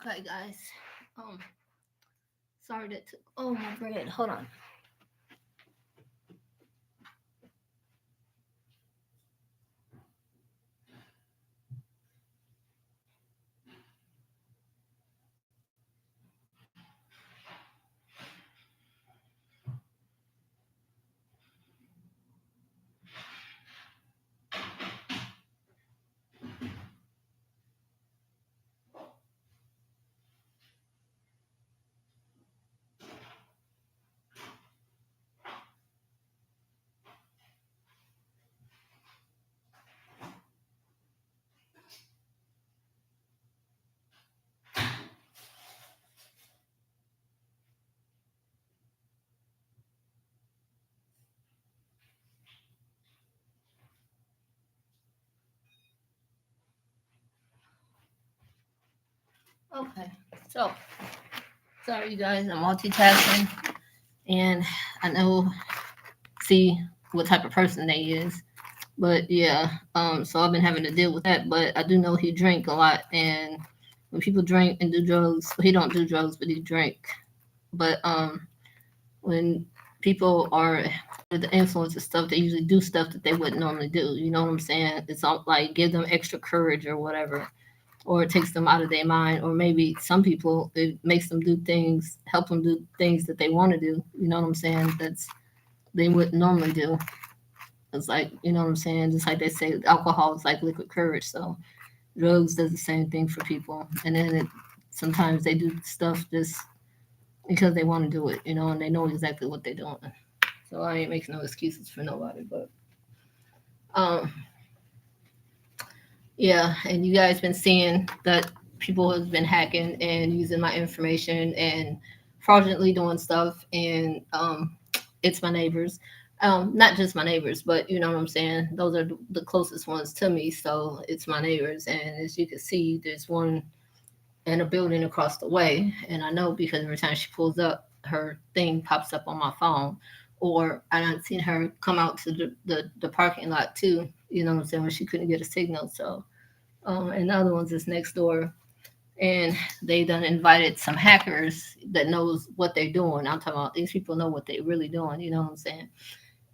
Okay, guys. Um, sorry that took. Oh, my bread. Hold on. Okay. So, sorry, you guys. I'm multitasking, and I know see what type of person they is. But yeah, so I've been having to deal with that. But I do know he drink a lot, and when people drink and do drugs, well, he don't do drugs, but he drink. But when people are under the influence of stuff, they usually do stuff that they wouldn't normally do. You know what I'm saying? It's all like give them extra courage or whatever, or it takes them out of their mind, or maybe some people it makes them do things, help them do things that they want to do. You know what I'm saying? That's they wouldn't normally do. It's like, you know what I'm saying? Just like they say, alcohol is like liquid courage. So drugs does the same thing for people. And then sometimes they do stuff just because they want to do it, you know, and they know exactly what they're doing. So I ain't making no excuses for nobody. But um, yeah, and you guys been seeing that people have been hacking and using my information and fraudulently doing stuff. And it's my neighbors. Not just my neighbors, but you know what I'm saying? Those are the closest ones to me. So it's my neighbors. And as you can see, there's one in a building across the way. And I know because every time she pulls up, her thing pops up on my phone. Or I've seen her come out to the parking lot too, you know what I'm saying, when she couldn't get a signal. So, and the other ones is next door. And they done invited some hackers that knows what they're doing. I'm talking about these people know what they're really doing, you know what I'm saying?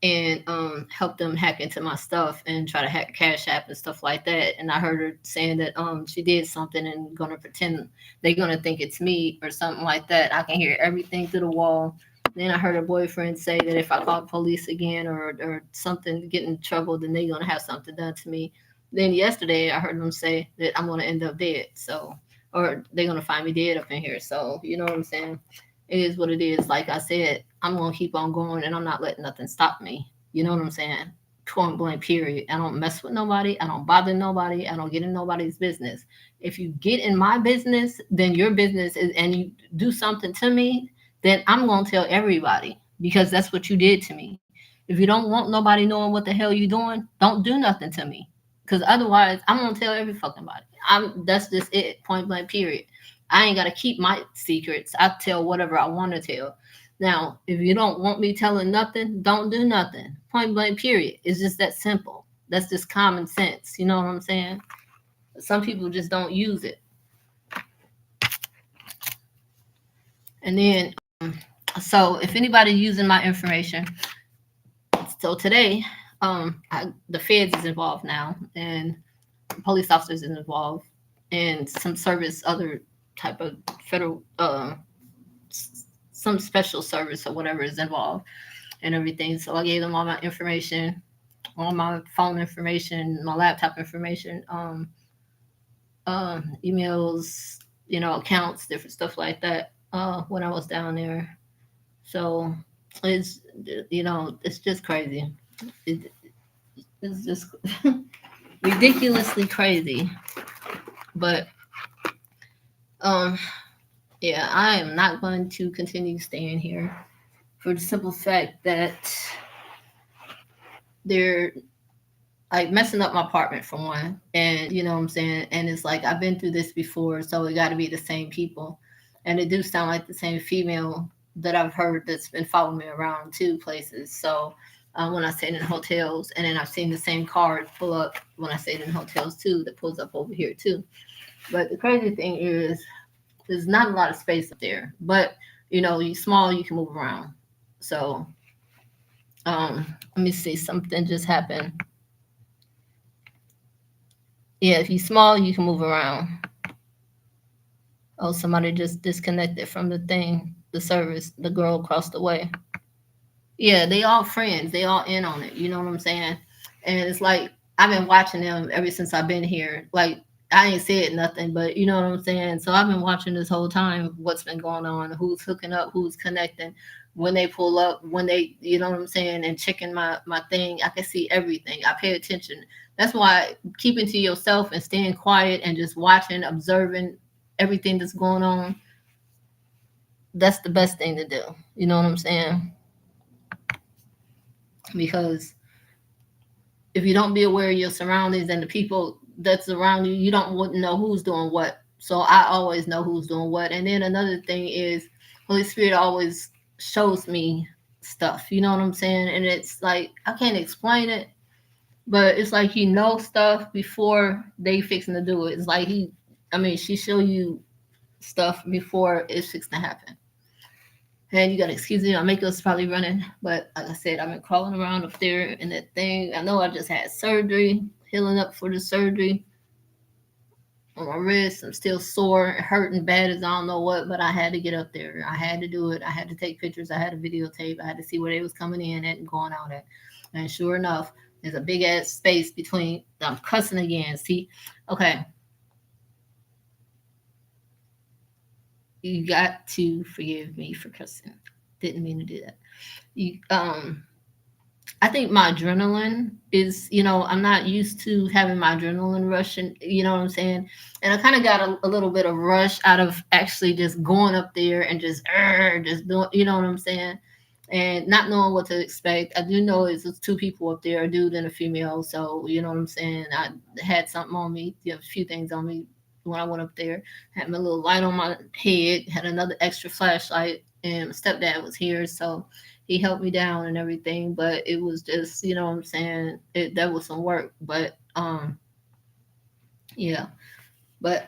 And help them hack into my stuff and try to hack Cash App and stuff like that. And I heard her saying that she did something and gonna pretend they're gonna think it's me or something like that. I can hear everything through the wall. Then I heard her boyfriend say that if I call police again or something, get in trouble, then they're gonna have something done to me. Then yesterday I heard them say that I'm gonna end up dead. So or they're gonna find me dead up in here. So you know what I'm saying? It is what it is. Like I said, I'm gonna keep on going and I'm not letting nothing stop me. You know what I'm saying? Point blank period. I don't mess with nobody. I don't bother nobody. I don't get in nobody's business. If you get in my business, then your business is and you do something to me, then I'm gonna tell everybody because that's what you did to me. If you don't want nobody knowing what the hell you doing, don't do nothing to me. Cause otherwise I'm gonna tell every fucking body. That's just it. Point blank period. I ain't got to keep my secrets. I tell whatever I want to tell. Now, if you don't want me telling nothing, don't do nothing. Point blank, period. It's just that simple. That's just common sense. You know what I'm saying? Some people just don't use it. And then, so if anybody using my information, so today, the feds is involved now, and police officers is involved, and some service, other type of federal some special service or whatever is involved and everything. So I gave them all my information, all my phone information, my laptop information, emails, you know, accounts, different stuff like that. When I was down there, so it's you know it's just crazy. It, it's just ridiculously crazy. But um, yeah, I am not going to continue staying here for the simple fact that they're like messing up my apartment for one. And you know what I'm saying? And it's like I've been through this before, so it gotta be the same people. And it do sound like the same female that I've heard that's been following me around two places. So when I stayed in hotels, and then I've seen the same cars pull up when I stayed in hotels too, that pulls up over here too. But the crazy thing is There's not a lot of space up there, but you small, you can move around. So let me see, something just happened. Yeah, if you small, you can move around. Oh, somebody just disconnected from the thing, the service, the girl across the way. Yeah, they all friends. They all in on it. You know what I'm saying? And it's like I've been watching them ever since I've been here. Like I ain't said nothing, but you know what I'm saying? So I've been watching this whole time what's been going on, who's hooking up, who's connecting, when they pull up, when they, you know what I'm saying, and checking my thing. I can see everything. I pay attention. That's why keeping to yourself and staying quiet and just watching, observing everything that's going on, that's the best thing to do. You know what I'm saying? Because if you don't be aware of your surroundings and the people that's around you, you don't wouldn't know who's doing what. So I always know who's doing what. And then another thing is Holy Spirit always shows me stuff. You know what I'm saying? And it's like I can't explain it, but it's like he knows stuff before they fixing to do it. It's like she show you stuff before it's fixing to happen. And you gotta excuse me, my makeup's probably running. But like I said, I've been crawling around up there in that thing. I know I just had surgery, healing up for the surgery on my wrist. I'm still sore, hurting bad as I don't know what, but I had to get up there. I had to do it. I had to take pictures. I had to videotape. I had to see where they was coming in at and going out at. And sure enough, there's a big ass space between. I'm cussing again. See, okay, you got to forgive me for cussing. Didn't mean to do that. You I think my adrenaline is, I'm not used to having my adrenaline rush, and you know what I'm saying. And I kind of got a little bit of rush out of actually just going up there and just doing, you know what I'm saying, and not knowing what to expect. I do know it's two people up there, a dude and a female. So you know what I'm saying. I had something on me, a few things on me when I went up there. Had my little light on my head, had another extra flashlight, and my stepdad was here, so he helped me down and everything, but it was just, you know what I'm saying, that was some work. But yeah, but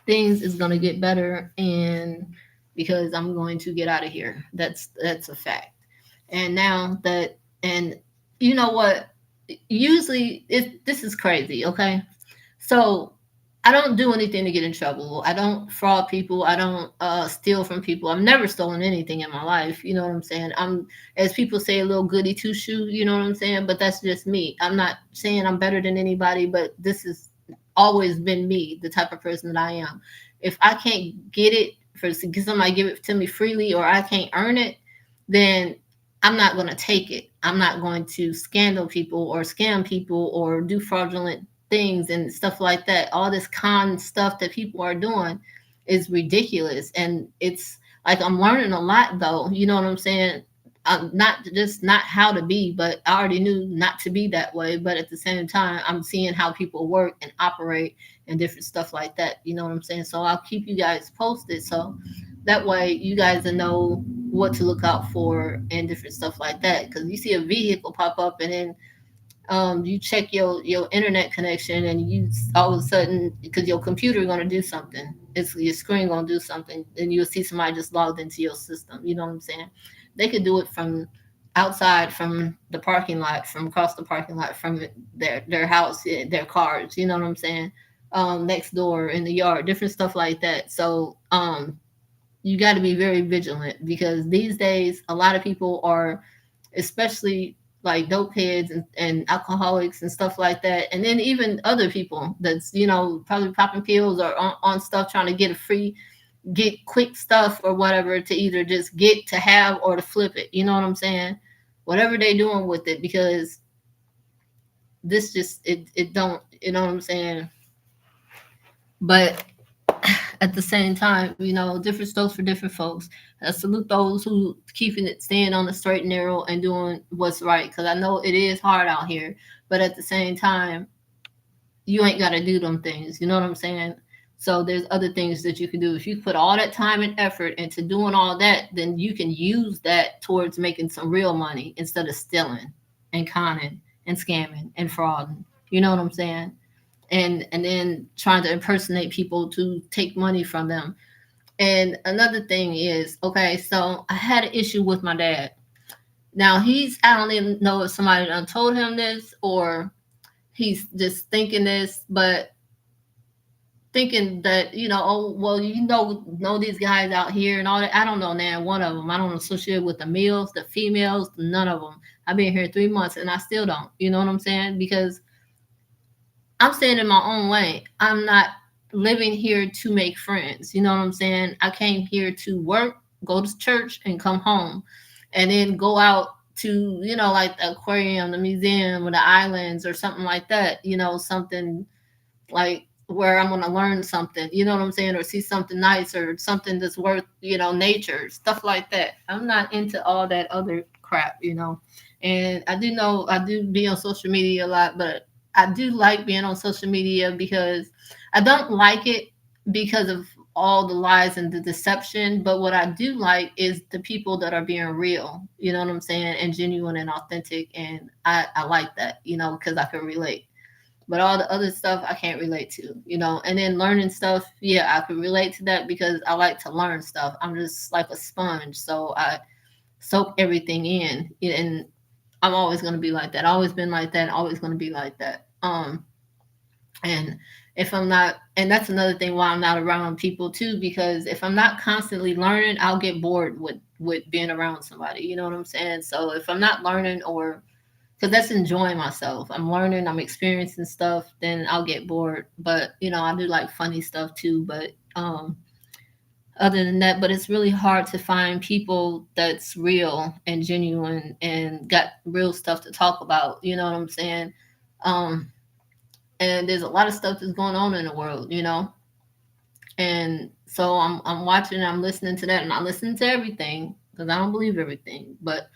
things is gonna get better, and because I'm going to get out of here. That's a fact. And now that, and you know what, usually this is crazy, okay? So I don't do anything to get in trouble. I don't fraud people. I don't steal from people. I've never stolen anything in my life. You know what I'm saying? I'm, as people say, a little goody two shoe. You know what I'm saying? But that's just me. I'm not saying I'm better than anybody, but this has always been me, the type of person that I am. If I can't get it for somebody give it to me freely, or I can't earn it, then I'm not going to take it. I'm not going to scandal people or scam people or do fraudulent things and stuff like that. All this con stuff that people are doing is ridiculous. And it's like I'm learning a lot though. You know what I'm saying? I'm not just not how to be, but I already knew not to be that way. But at the same time, I'm seeing how people work and operate and different stuff like that. You know what I'm saying? So I'll keep you guys posted. So that way you guys will know what to look out for and different stuff like that. Because you see a vehicle pop up, and then you check your internet connection, and you all of a sudden, because your computer going to do something, it's your screen going to do something, and you'll see somebody just logged into your system. You know what I'm saying? They could do it from outside, from the parking lot, from across the parking lot, from their house, their cars. You know what I'm saying? Next door in the yard, different stuff like that. So you got to be very vigilant, because these days a lot of people are, especially like dope heads and alcoholics and stuff like that, and then even other people that's probably popping pills or on stuff, trying to get a free, get quick stuff or whatever, to either just get to have or to flip it. You know what I'm saying? Whatever they doing with it, because this just it don't, you know what I'm saying. But at the same time, different strokes for different folks. I salute those who keeping it, staying on the straight and narrow and doing what's right. Because I know it is hard out here, but at the same time, you ain't got to do them things. You know what I'm saying? So there's other things that you can do. If you put all that time and effort into doing all that, then you can use that towards making some real money instead of stealing and conning and scamming and frauding. You know what I'm saying? And then trying to impersonate people to take money from them. And another thing is, okay, so I had an issue with my dad. Now I don't even know if somebody done told him this or he's just thinking this, but thinking that, oh well, know these guys out here and all that. I don't know now one of them. I don't associate with the males, the females, none of them. I've been here 3 months and I still don't. You know what I'm saying? Because I'm staying in my own way. I'm not living here to make friends. You know what I'm saying? I came here to work, go to church, and come home, and then go out to, like the aquarium, the museum, or the islands, or something like that. Something like where I'm going to learn something, you know what I'm saying, or see something nice or something that's worth, nature, stuff like that. I'm not into all that other crap. And I do know I do be on social media a lot, but I do like being on social media because I don't like it because of all the lies and the deception. But what I do like is the people that are being real, you know what I'm saying, and genuine and authentic. And I like that, because I can relate. But all the other stuff I can't relate to. And then learning stuff, yeah, I can relate to that because I like to learn stuff. I'm just like a sponge, so I soak everything in, and I'm always going to be like that. Always been like that. Always going to be like that. And if I'm not, and that's another thing why I'm not around people too, because if I'm not constantly learning, I'll get bored with being around somebody. You know what I'm saying? So if I'm not learning, or because that's enjoying myself, I'm learning, I'm experiencing stuff, then I'll get bored. But I do like funny stuff too. But other than that, but it's really hard to find people that's real and genuine and got real stuff to talk about. You know what I'm saying? Um, and there's a lot of stuff that's going on in the world. And so I'm watching, I'm listening to that, and I listen to everything because I don't believe everything, but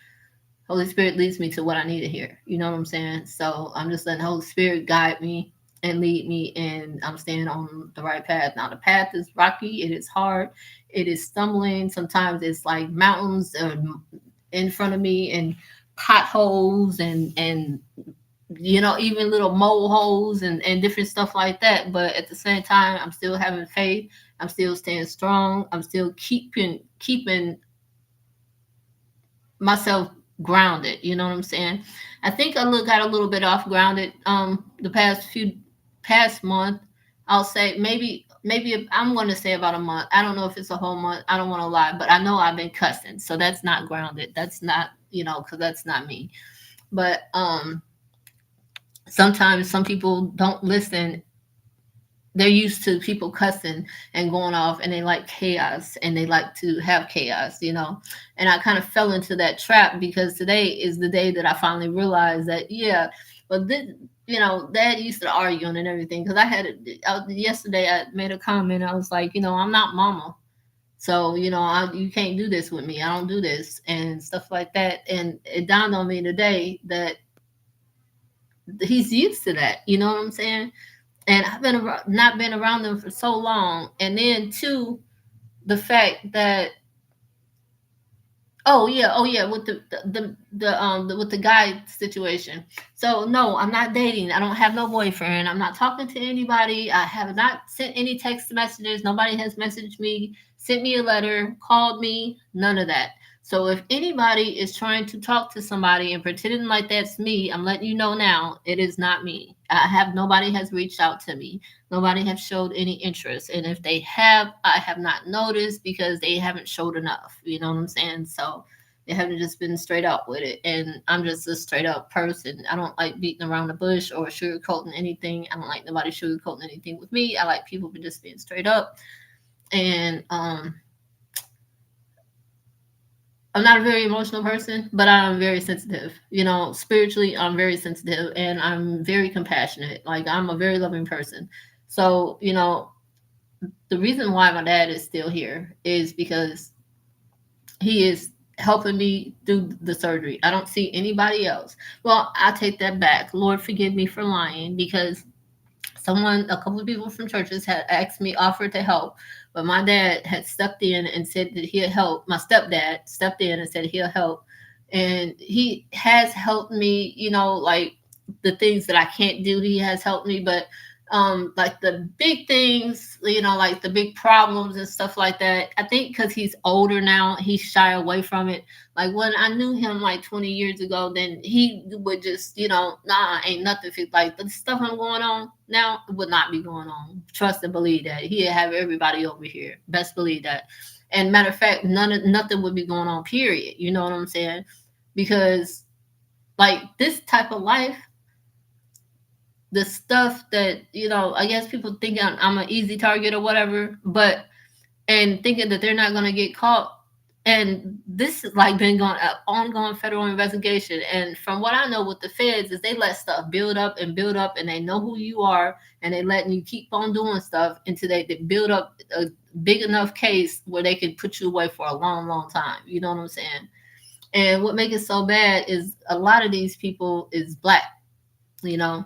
Holy Spirit leads me to what I need to hear. You know what I'm saying? So I'm just letting Holy Spirit guide me and lead me, and I'm staying on the right path. Now the path is rocky, it is hard, it is stumbling. Sometimes it's like mountains in front of me, and potholes, and even little mole holes, and different stuff like that. But at the same time, I'm still having faith. I'm still staying strong. I'm still keeping myself grounded. You know what I'm saying? I think I got a little bit off grounded the past month. I'll say maybe I'm going to say about a month. I don't know if it's a whole month. I don't want to lie, but I know I've been cussing, so that's not grounded. That's not, because that's not me. But sometimes some people don't listen. They're used to people cussing and going off, and they like chaos, and they like to have chaos. And I kind of fell into that trap because today is the day that I finally realized that, yeah, but this, dad used to arguing and everything, because yesterday I made a comment. I was like, I'm not mama, so you can't do this with me. I don't do this and stuff like that. And it dawned on me today that he's used to that. You know what I'm saying? And I've not been around them for so long. And then two, the fact that, oh yeah, with with the guy situation. So no, I'm not dating. I don't have no boyfriend. I'm not talking to anybody. I have not sent any text messages. Nobody has messaged me, sent me a letter, called me, none of that. So if anybody is trying to talk to somebody and pretending like that's me, I'm letting you know now, it is not me. Nobody has reached out to me. Nobody has showed any interest. And if they have, I have not noticed because they haven't showed enough. You know what I'm saying? So they haven't just been straight up with it. And I'm just a straight up person. I don't like beating around the bush or sugarcoating anything. I don't like nobody sugarcoating anything with me. I like people just being straight up. And I'm not a very emotional person, but I'm very sensitive. Spiritually, I'm very sensitive, and I'm very compassionate. Like, I'm a very loving person. So, the reason why my dad is still here is because he is helping me through the surgery. I don't see anybody else. Well, I take that back. Lord, forgive me for lying, because a couple of people from churches had asked me, offered to help, but my dad had stepped in and said that he'll help. My stepdad stepped in and said he'll help. And he has helped me, like the things that I can't do, he has helped me. But like the big things, like the big problems and stuff like that. I think because he's older now, he's shy away from it. Like when I knew him like 20 years ago, then he would just, nah, ain't nothing. Like the stuff I'm going on now would not be going on. Trust and believe that. He'd have everybody over here. Best believe that. And matter of fact, nothing would be going on, period. You know what I'm saying? Because like this type of life, the stuff that I guess people think I'm an easy target or whatever, but and thinking that they're not gonna get caught. And this is like been going an ongoing federal investigation. And from what I know with the feds is they let stuff build up and build up, and they know who you are, and they letting you keep on doing stuff until they build up a big enough case where they can put you away for a long, long time. You know what I'm saying? And what makes it so bad is a lot of these people is black, you know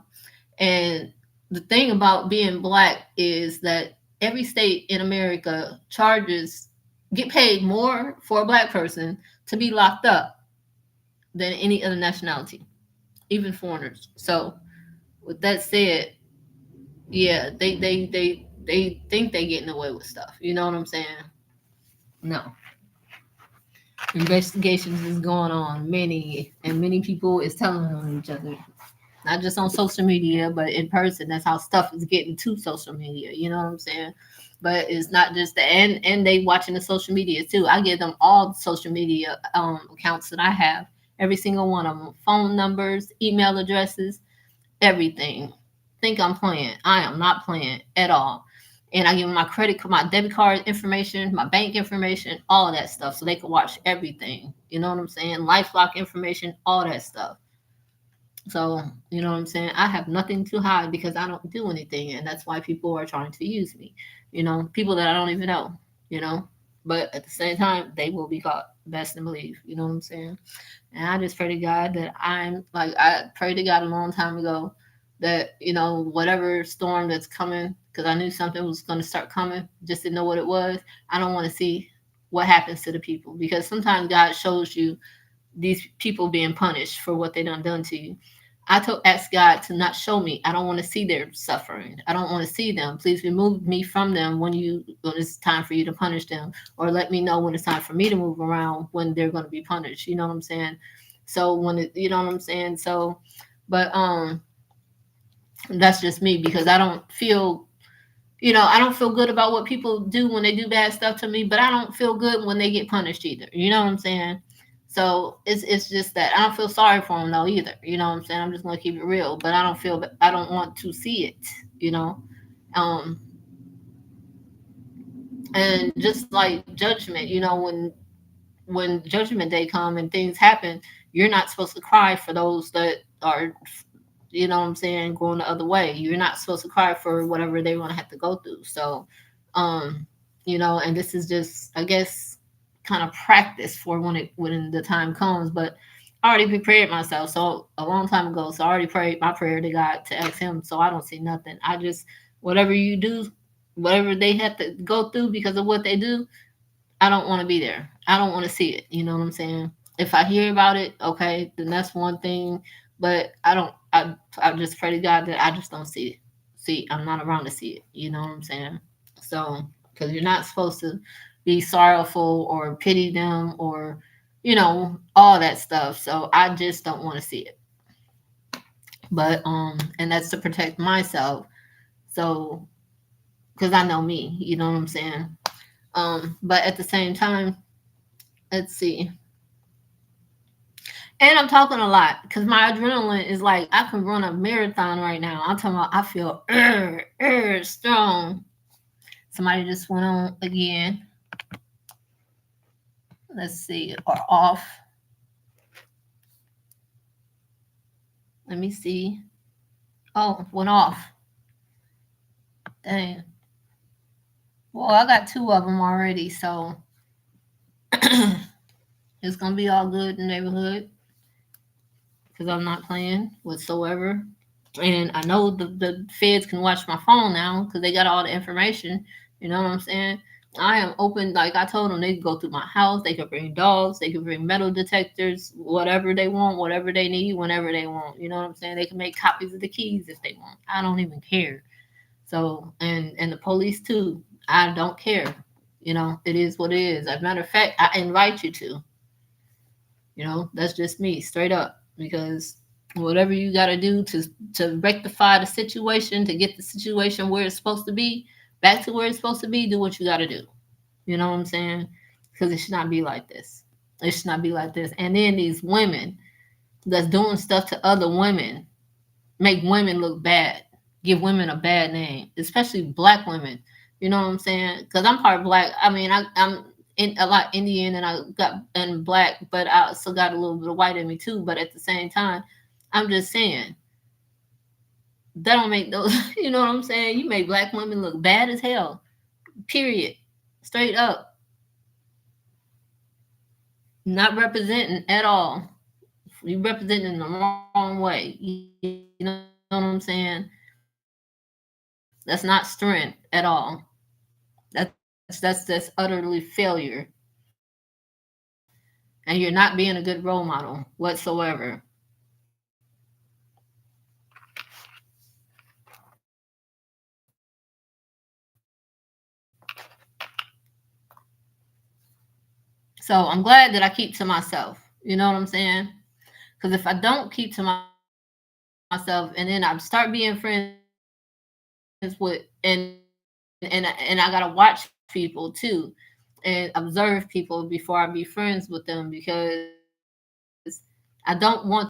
and the thing about being black is that every state in America get paid more for a black person to be locked up than any other nationality, even foreigners. So with that said, yeah, they think they getting away with stuff. You know what I'm saying? No. Investigations is going on. Many people is telling on each other, not just on social media, but in person. That's how stuff is getting to social media. You know what I'm saying? But it's not just that, and they watching the social media too. I give them all the social media accounts that I have, every single one of them, phone numbers, email addresses, everything. Think I'm playing? I am not playing at all. And I give them my debit card information, my bank information, all of that stuff, so they can watch everything. You know what I'm saying? LifeLock information, all that stuff. So, you know what I'm saying? I have nothing to hide because I don't do anything. And that's why people are trying to use me. People that I don't even know, you know. But at the same time, they will be caught. Best and believe. You know what I'm saying? And I just pray to God that I prayed to God a long time ago that, whatever storm that's coming, because I knew something was going to start coming, just didn't know what it was. I don't want to see what happens to the people, because sometimes God shows you these people being punished for what they done to you. Ask God to not show me. I don't want to see their suffering. I don't want to see them. Please remove me from them when it's time for you to punish them, or let me know when it's time for me to move around when they're going to be punished. You know what I'm saying? So you know what I'm saying? So, but that's just me, because I don't feel good about what people do when they do bad stuff to me, but I don't feel good when they get punished either. You know what I'm saying? So it's just that I don't feel sorry for them though either. You know what I'm saying? I'm just gonna keep it real, but I don't want to see it. You know, um, and just like judgment. When judgment day come and things happen, you're not supposed to cry for those that are, you know what I'm saying, going the other way. You're not supposed to cry for whatever they want to have to go through. So, um, and this is just, I guess, kind of practice for when the time comes. But I already prepared myself so a long time ago. So I already prayed my prayer to God to ask Him. So I don't see nothing. I just, whatever you do, whatever they have to go through because of what they do, I don't want to be there. I don't want to see it. You know what I'm saying? If I hear about it, okay, then that's one thing. But I don't. I just pray to God that I just don't see it. See, I'm not around to see it. You know what I'm saying? So, because you're not supposed to be sorrowful or pity them or, all that stuff. So I just don't want to see it. But and that's to protect myself. So, because I know me. You know what I'm saying? But at the same time, let's see. And I'm talking a lot because my adrenaline is like I can run a marathon right now. I'm talking about I feel strong. Somebody just went on again. Let's see, or off. Let me see. Oh, went off. Dang. Well, I got two of them already, so it's gonna be all good in the neighborhood because I'm not playing whatsoever. And I know the feds can watch my phone now because they got all the information. You know what I'm saying? I am open. Like I told them, they can go through my house. They can bring dogs. They can bring metal detectors, whatever they want, whatever they need, whenever they want. You know what I'm saying? They can make copies of the keys if they want. I don't even care. So and the police too. I don't care. It is what it is. As a matter of fact, I invite you to. That's just me, straight up. Because whatever you got to do to rectify the situation, to get the situation where it's supposed to be, back to where it's supposed to be, do what you got to do. You know what I'm saying? Because it should not be like this. It should not be like this. And then these women that's doing stuff to other women make women look bad, give women a bad name, especially black women. You know what I'm saying? Because I'm part black. I mean, I'm in a lot Indian and I got and black, but I also got a little bit of white in me too. But at the same time, I'm just saying that don't make those. You know what I'm saying? You make black women look bad as hell. Period. Straight up, not representing at all. You representing in the wrong way. You know what I'm saying? That's not strength at all. That's utterly failure, and you're not being a good role model whatsoever. So I'm glad that I keep to myself. You know what I'm saying? Because if I don't keep to myself and then I start being friends with and I gotta watch people too, and observe people before I be friends with them because I don't want them to be a part of my life.